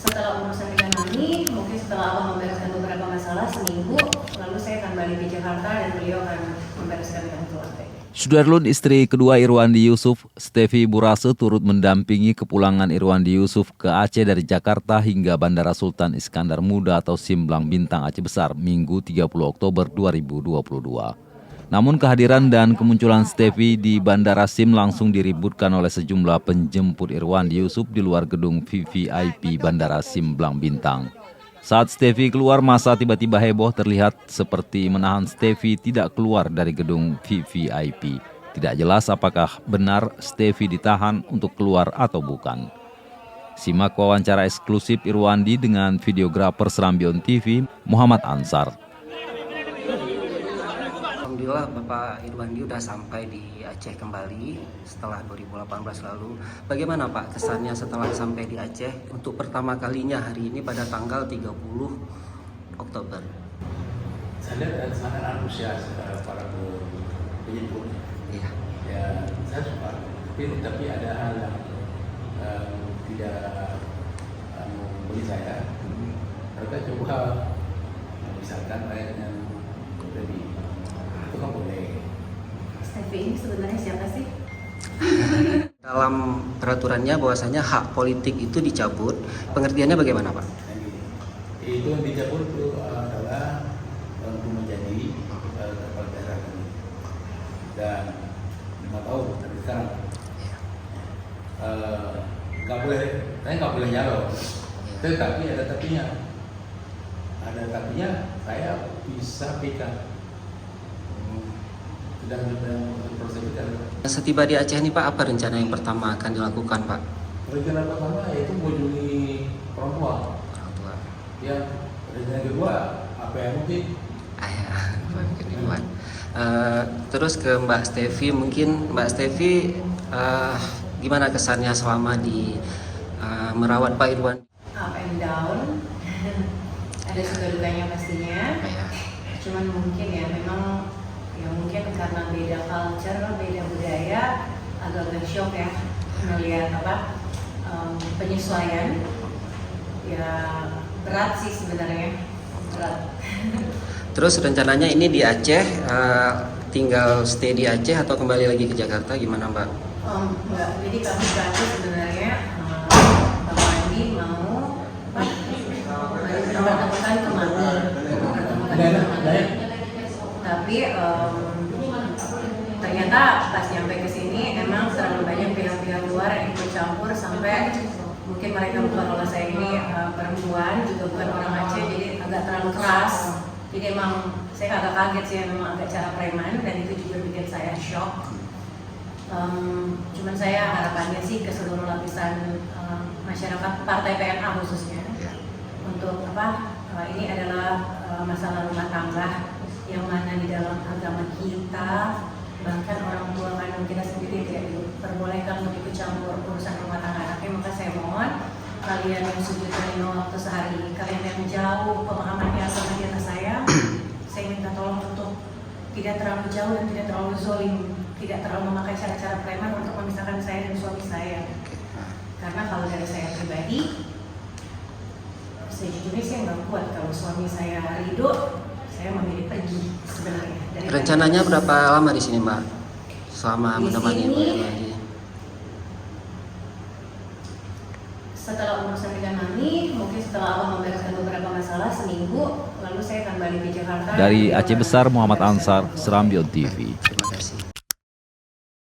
Setelah urusan dengan Mami, mungkin setelah Abang membereskan beberapa masalah seminggu, lalu saya akan balik ke Jakarta dan beliau akan membereskan dengan keluarga. Sudarlun, istri kedua Irwandi Yusuf, Stevi Burase, turut mendampingi kepulangan Irwandi Yusuf ke Aceh dari Jakarta hingga Bandara Sultan Iskandar Muda atau Simblang Bintang Aceh Besar, Minggu 30 Oktober 2022. Namun kehadiran dan kemunculan Stevi di Bandara Sim langsung diributkan oleh sejumlah penjemput Irwandi Yusuf di luar gedung VVIP Bandara Simblang Bintang. Saat Stevi keluar, masa tiba-tiba heboh terlihat seperti menahan Stevi tidak keluar dari gedung VVIP. Tidak jelas apakah benar Stevi ditahan untuk keluar atau bukan. Simak wawancara eksklusif Irwandi dengan videografer Serambion TV, Muhammad Ansar. Alhamdulillah Bapak Irwandi udah sampai di Aceh kembali setelah 2018 lalu. Bagaimana Pak kesannya setelah sampai di Aceh untuk pertama kalinya hari ini pada tanggal 30 Oktober? Saya lihat sangat antusias para penjemput. Iya. Ya, saya suka. Tapi ada hal yang tidak bagi saya. Mereka coba misalkan dengan lebih. Itu kan boleh. Stevi ini sebenarnya siapa sih? Dalam peraturannya bahwasanya hak politik itu dicabut. Pengertiannya bagaimana Pak? Itu yang dicabut itu adalah untuk menjadi kepala daerah dan 5 tahun dari sekarang. Nggak boleh, saya nggak boleh nyalon. Tetapi ada tapinya. Ada tapinya, saya bisa pegang. Proses itu. Setiba di Aceh ini Pak, apa rencana yang pertama akan dilakukan Pak? Rencana pertama yaitu mengunjungi orang tua. Ya, rencana kedua apa yang mungkin? Terus ke Mbak Stevi, mungkin Mbak Stevi gimana kesannya selama di merawat Pak Irwan? Up and down. Ada suka dukanya pastinya. Cuman mungkin ya memang mungkin karena beda culture, beda budaya, agak shock ya melihat penyesuaian. Ya berat sih sebenarnya, berat. Terus rencananya ini di Aceh, tinggal stay di Aceh atau kembali lagi ke Jakarta, gimana Mbak? Enggak, jadi kami berarti sebenarnya Bang Andi mau bertemukan ke Mami. Tapi ternyata pas nyampe ke sini emang terlalu banyak pihak-pihak luar yang ikut campur sampai mungkin mereka bukan kalau saya ini perempuan juga bukan orang Aceh, jadi agak terlalu keras. Jadi emang saya agak kaget sih, memang agak cara preman dan itu juga bikin saya shock. Cuman saya harapannya sih ke seluruh lapisan masyarakat Partai PNA khususnya untuk ini adalah masalah rumah tangga yang mana di dalam agama kita bahkan orang tua kandung kita sendiri tidak diperbolehkan untuk ikut campur urusan rumah tangga anaknya. Maka saya mohon kalian yang sujud dan lima waktu sehari, kalian yang jauh pemahamannya sama di atas saya minta tolong untuk tidak terlalu jauh dan tidak terlalu zolim, tidak terlalu memakai cara-cara preman untuk memisahkan saya dan suami saya. Karena kalau dari saya pribadi, sejujurnya saya nggak kuat kalau suami saya ridho. Saya memilih pergi sebenarnya. Rencananya berapa lama di sini Mbak? Selama menemani Mbak Irwandi? Setelah urusan dengan Mami, mungkin setelah Abang membereskan beberapa masalah seminggu, lalu saya akan balik ke Jakarta. Dari Aceh Besar, Muhammad Ansar, Serambion TV. Terima kasih.